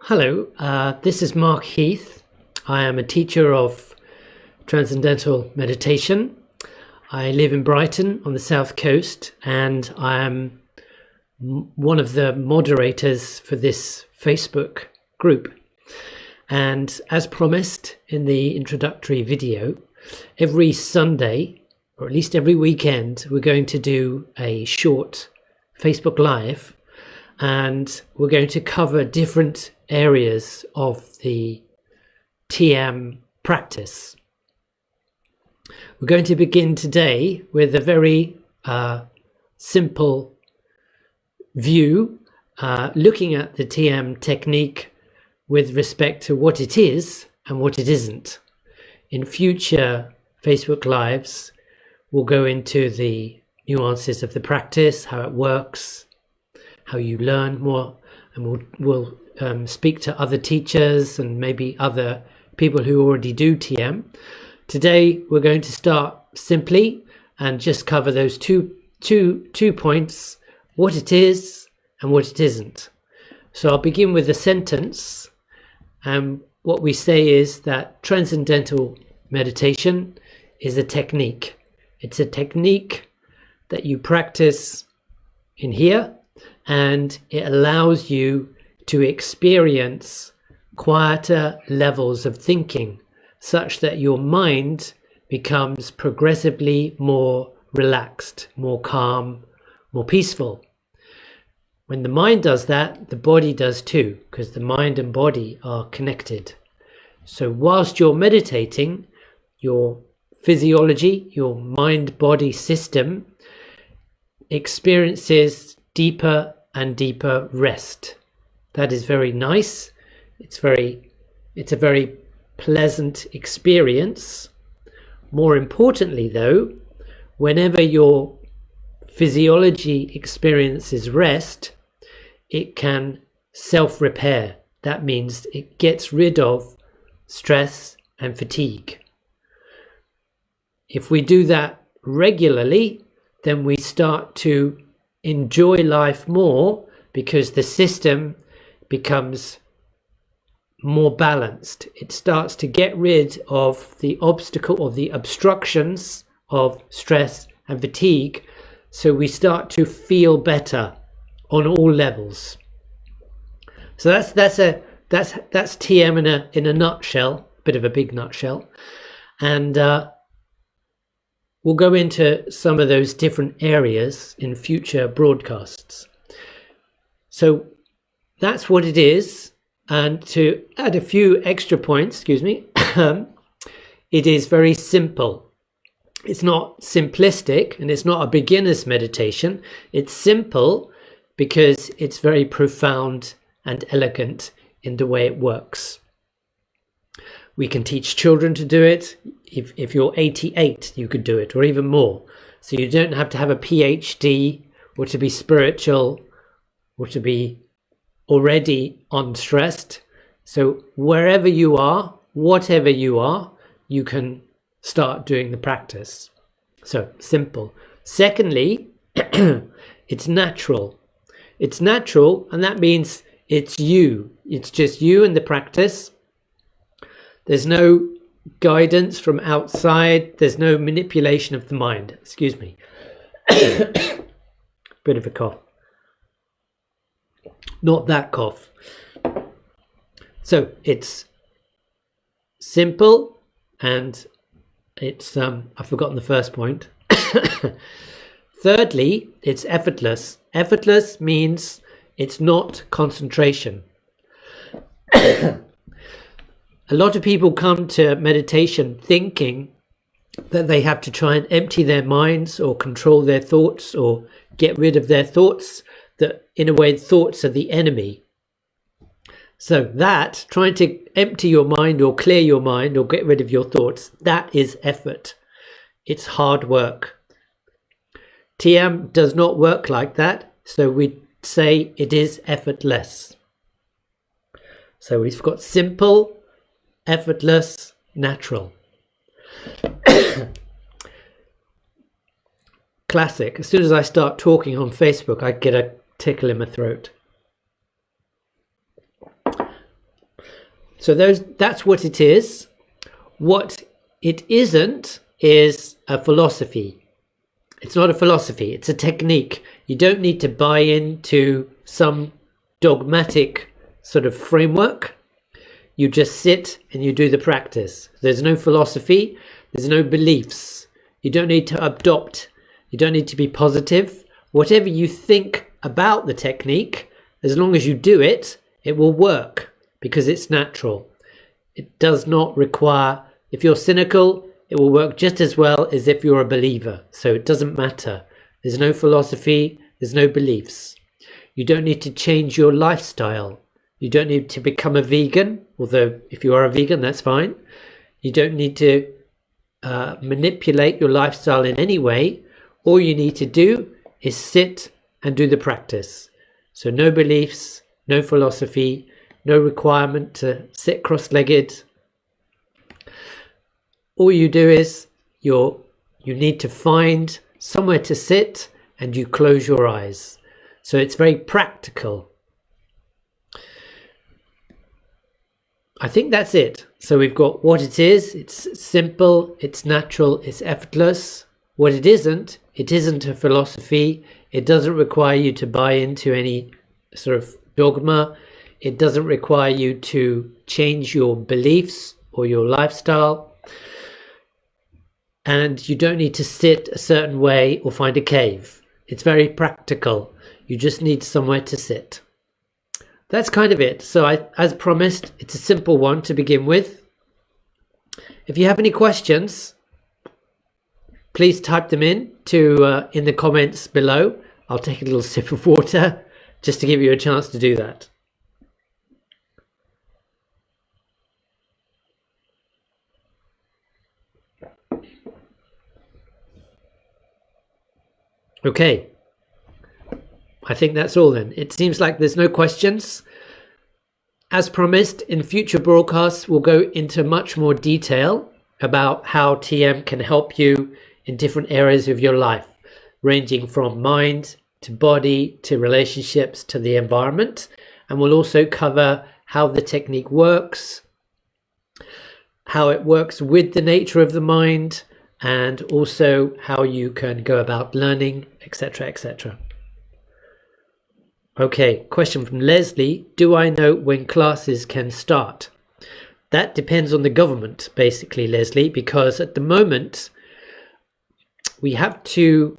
Hello, this is Mark Heath. I am a teacher of Transcendental Meditation. I live in Brighton on the south coast, and I am one of the moderators for this Facebook group. And as promised in the introductory video, every Sunday, or at least every weekend, we're going to do a short Facebook Live, and we're going to cover different areas of the TM practice. We're going to begin today with a very simple view, looking at the TM technique with respect to what it is and what it isn't. In future Facebook Lives, we'll go into the nuances of the practice, how it works, how you learn more, and we'll speak to other teachers and maybe other people who already do TM. Today we're going to start simply and just cover those two points: what it is and what it isn't. So I'll begin with a sentence, and what we say is that transcendental meditation is a technique. It's a technique that you practice in here, and it allows you to experience quieter levels of thinking such that your mind becomes progressively more relaxed, more calm, more peaceful. When the mind does that, the body does too, because the mind and body are connected. So whilst you're meditating, your physiology, your mind-body system experiences deeper and deeper rest. That is very nice. It's a very pleasant experience. More importantly though, whenever your physiology experiences rest, it can self-repair. That means it gets rid of stress and fatigue. If we do that regularly, then we start to enjoy life more, because the system becomes more balanced. It starts to get rid of the obstacle or the obstructions of stress and fatigue, so we start to feel better on all levels. So that's TM in a nutshell, bit of a big nutshell, and we'll go into some of those different areas in future broadcasts. So that's what it is. And to add a few extra points, it is very simple. It's not simplistic, and it's not a beginner's meditation. It's simple because it's very profound and elegant in the way it works. We can teach children to do it. If you're 88, you could do it, or even more. So you don't have to have a PhD or to be spiritual or to be already unstressed. So wherever you are, whatever you are, you can start doing the practice. So simple. Secondly, it's natural. It's natural, and that means it's you. It's just you and the practice. There's no guidance from outside. There's no manipulation of the mind. Excuse me. Bit of a cough. Not that cough. So it's simple, and it's I've forgotten the first point. Thirdly, it's effortless. Effortless means it's not concentration. A lot of people come to meditation thinking that they have to try and empty their minds or control their thoughts or get rid of their thoughts, that in a way thoughts are the enemy. So that, trying to empty your mind or clear your mind or get rid of your thoughts, that is effort. It's hard work. TM does not work like that, so we say it is effortless. So we've got simple, effortless, natural. Classic. As soon as I start talking on Facebook, I get a tickle in my throat. So that's what it is. What it isn't is a philosophy. It's not a philosophy, it's a technique. You don't need to buy into some dogmatic sort of framework. You just sit and you do the practice. There's no philosophy, there's no beliefs. You don't need to adopt, you don't need to be positive. Whatever you think about the technique, as long as you do it, it will work because it's natural. It does not require, if you're cynical, it will work just as well as if you're a believer. So it doesn't matter. There's no philosophy, there's no beliefs. You don't need to change your lifestyle. You don't need to become a vegan, although if you are a vegan, that's fine. You don't need to manipulate your lifestyle in any way. All you need to do is sit and do the practice. So no beliefs, no philosophy, no requirement to sit cross-legged. All you do is you need to find somewhere to sit and you close your eyes. So it's very practical. I think that's it. So we've got what it is. It's simple, it's natural, it's effortless. What it isn't a philosophy. It doesn't require you to buy into any sort of dogma. It doesn't require you to change your beliefs or your lifestyle. And you don't need to sit a certain way or find a cave. It's very practical. You just need somewhere to sit. That's kind of it. So as promised, it's a simple one to begin with. If you have any questions, please type them in the comments below. I'll take a little sip of water just to give you a chance to do that. Okay, I think that's all then. It seems like there's no questions. As promised, in future broadcasts, we'll go into much more detail about how TM can help you in different areas of your life, ranging from mind to body to relationships to the environment. And we'll also cover how the technique works, how it works with the nature of the mind, and also how you can go about learning, etc., etc. Okay, question from Leslie. Do I know when classes can start? That depends on the government, basically, Leslie, because at the moment, the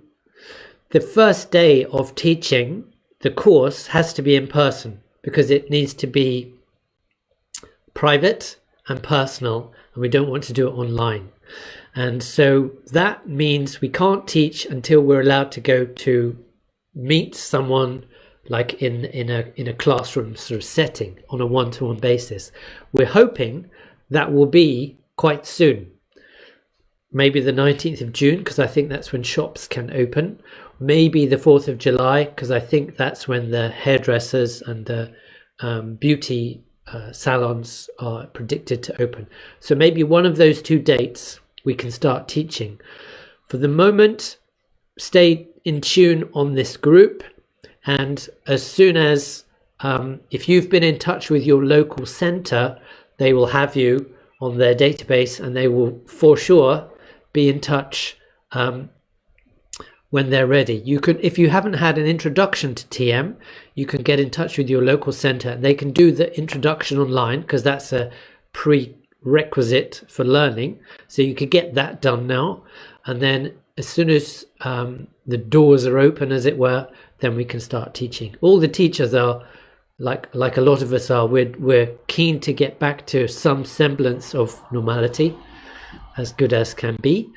first day of teaching the course has to be in person because it needs to be private and personal, and we don't want to do it online. And so that means we can't teach until we're allowed to go to meet someone like in a classroom sort of setting on a one-to-one basis. We're hoping that will be quite soon. Maybe the 19th of June, because I think that's when shops can open. Maybe the 4th of July, because I think that's when the hairdressers and the beauty salons are predicted to open. So maybe one of those two dates we can start teaching. For the moment, stay in tune on this group, and as soon as if you've been in touch with your local centre, they will have you on their database and they will for sure be in touch when they're ready. You can, if you haven't had an introduction to TM, you can get in touch with your local centre and they can do the introduction online because that's a prerequisite for learning. So you could get that done now, and then as soon as the doors are open, as it were, then we can start teaching. All the teachers are like a lot of us are. We're keen to get back to some semblance of normality, as good as can be.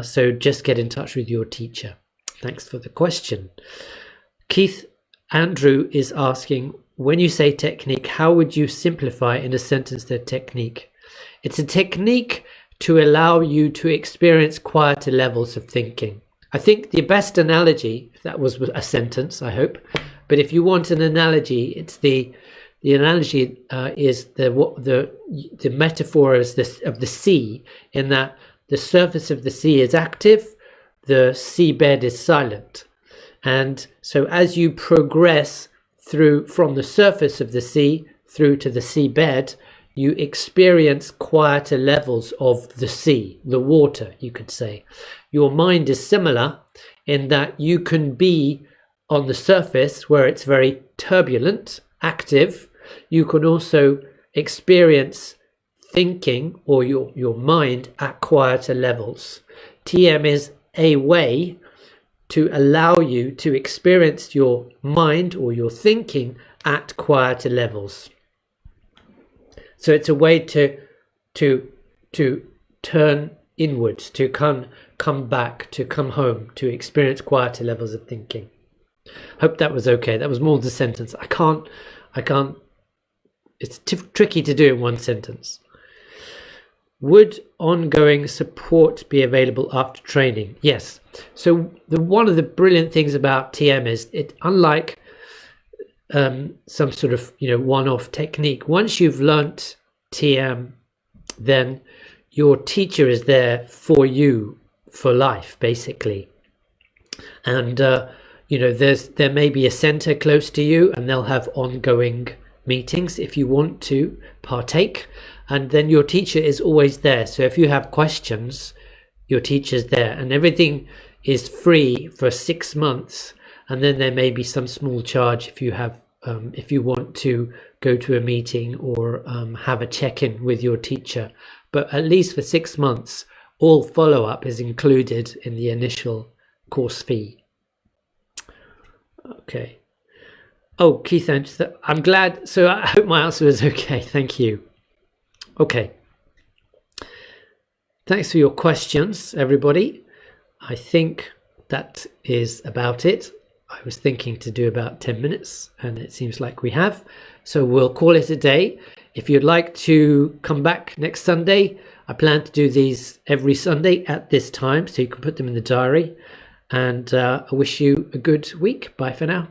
So just get in touch with your teacher. Thanks for the question. Keith Andrew is asking, when you say technique, how would you simplify in a sentence the technique? It's a technique to allow you to experience quieter levels of thinking. I think the best analogy, if that was a sentence, I hope, but if you want an analogy, it's the analogy is the metaphor is this of the sea, in that the surface of the sea is active, the seabed is silent. And so as you progress through from the surface of the sea through to the seabed, you experience quieter levels of the sea, the water, you could say. Your mind is similar in that you can be on the surface where it's very turbulent, active. You can also experience thinking or your mind at quieter levels. TM is a way to allow you to experience your mind or your thinking at quieter levels. So it's a way to turn inwards, to come back, to come home, to experience quieter levels of thinking. Hope that was okay. That was more than a sentence. I can't. It's tricky to do in one sentence. Would ongoing support be available after training? Yes. So one of the brilliant things about TM is it, unlike some sort of one-off technique, once you've learnt TM, then your teacher is there for you for life, basically. And there may be a center close to you, and they'll have ongoing meetings if you want to partake. And then your teacher is always there. So if you have questions, your teacher's there, and everything is free for 6 months. And then there may be some small charge if you have, if you want to go to a meeting or have a check-in with your teacher. But at least for 6 months, all follow-up is included in the initial course fee. Okay. Oh, Keith, I'm glad. So I hope my answer was okay. Thank you. Okay. Thanks for your questions, everybody. I think that is about it. I was thinking to do about 10 minutes, and it seems like we have. So we'll call it a day. If you'd like to come back next Sunday, I plan to do these every Sunday at this time, so you can put them in the diary. And I wish you a good week. Bye for now.